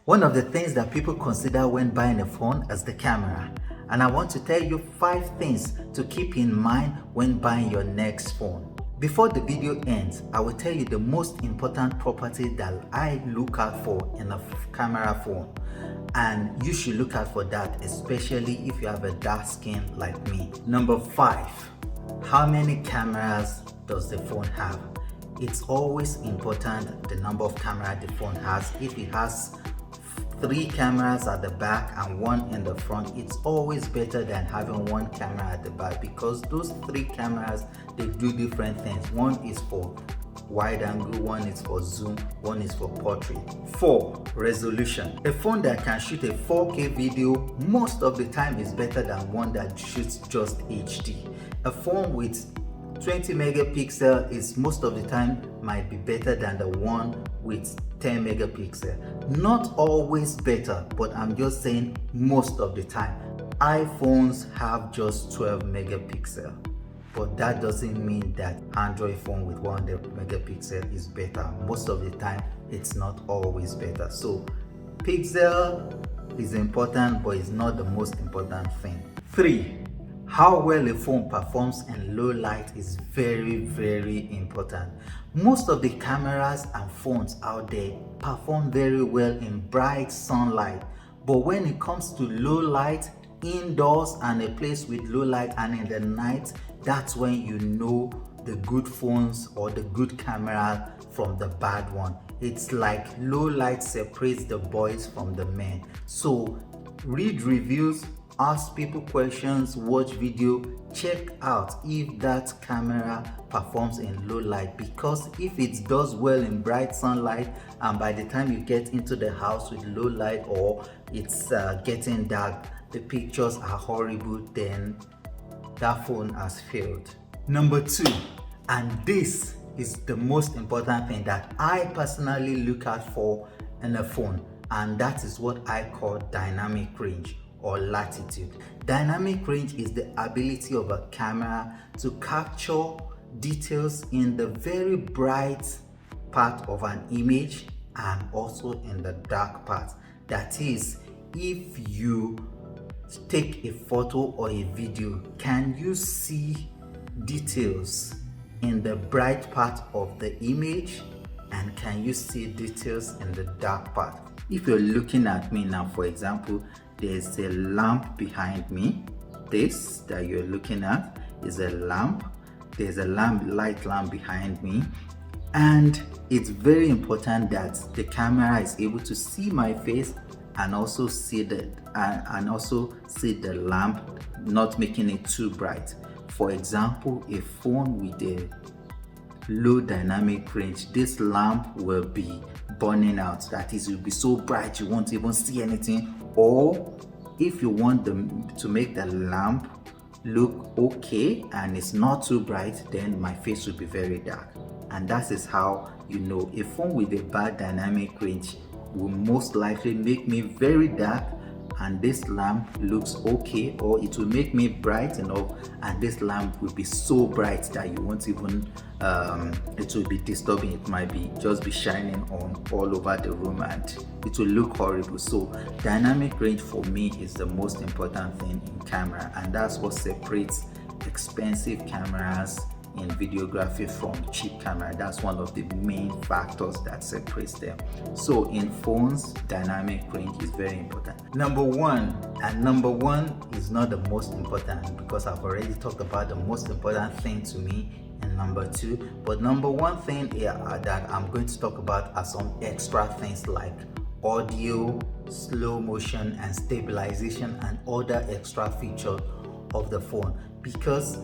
One of the things that people consider when buying a phone is the camera. And I want to tell you 5 things to keep in mind when buying your next phone. Before the video ends, I will tell you the most important property that I look out for in a camera phone. And you should look out for that, especially if you have a dark skin like me. Number 5, how many cameras does the phone have? It's always important the number of cameras the phone has. If it has 3 cameras at the back and 1 in the front, it's always better than having 1 camera at the back, because those 3 cameras, they do different things. 1 is for wide angle, 1 is for zoom, 1 is for portrait. 4, resolution. A phone that can shoot a 4K video most of the time is better than one that shoots just HD. A phone with 20 megapixel is most of the time might be better than the one with 10 megapixel. Not always better, but I'm just saying most of the time. iPhones have just 12 megapixel, but that doesn't mean that Android phone with 100 megapixel is better. Most of the time it's not always better. So pixel is important, but it's not the most important thing. 3, how well a phone performs in low light is very important. Most of the cameras and phones out there perform very well in bright sunlight, but when it comes to low light, indoors and a place with low light and in the night, that's when you know the good phones or the good camera from the bad one. It's like low light separates the boys from the men. So read reviews, ask people questions, watch video, check out if that camera performs in low light, because if it does well in bright sunlight and by the time you get into the house with low light or it's getting dark, the pictures are horrible, then that phone has failed. Number 2, and this is the most important thing that I personally look out for in a phone, and that is what I call dynamic range or latitude. Dynamic range is the ability of a camera to capture details in the very bright part of an image and also in the dark part. That is, if you take a photo or a video, can you see details in the bright part of the image, and can you see details in the dark part? If you're looking at me now, for example, there's a lamp behind me. This that you're looking at is a lamp. There's a light lamp behind me, and it's very important that the camera is able to see my face and also see the lamp, not making it too bright. For example, a phone with a low dynamic range, this lamp will be burning out. That is, it will be so bright you won't even see anything. Or if you want to make the lamp look okay and it's not too bright, then my face will be very dark. And that is how you know a phone with a bad dynamic range will most likely make me very dark and this lamp looks okay, or it will make me bright enough and this lamp will be so bright that you won't even it will be disturbing. It might be just be shining on all over the room and it will look horrible. So dynamic range for me is the most important thing in camera, and that's what separates expensive cameras in videography from cheap camera. That's one of the main factors that separates them. So in phones, dynamic range is very important. Number 1, and number 1 is not the most important because I've already talked about the most important thing to me in number 2, but number 1 thing that I'm going to talk about are some extra things like audio, slow motion and stabilization and other extra features of the phone. Because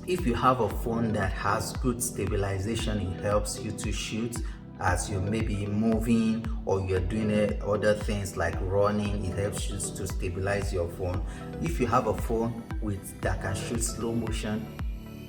if you have a phone that has good stabilization, it helps you to shoot as you may be moving or you're doing other things like running. It helps you to stabilize your phone. If you have a phone that can shoot slow motion,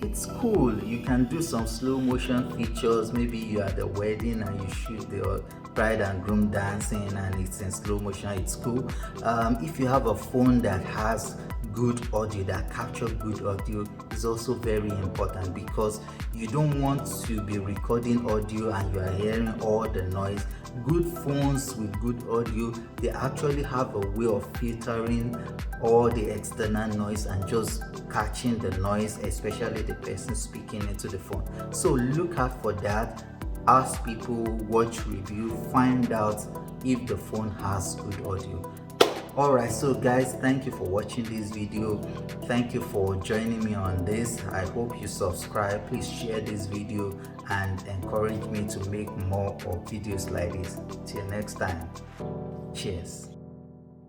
it's cool. You can do some slow motion features. Maybe you're at the wedding and you shoot the bride and groom dancing and it's in slow motion. It's cool. If you have a phone that has good audio, that capture good audio, is also very important, because you don't want to be recording audio and you are hearing all the noise Good phones with good audio, they actually have a way of filtering all the external noise and just catching the noise, especially the person speaking into the phone. So look out for that. Ask people, watch review, find out if the phone has good audio. Alright, so guys, thank you for watching this video. Thank you for joining me on this. I hope you subscribe. Please share this video and encourage me to make more of videos like this. Till next time, cheers.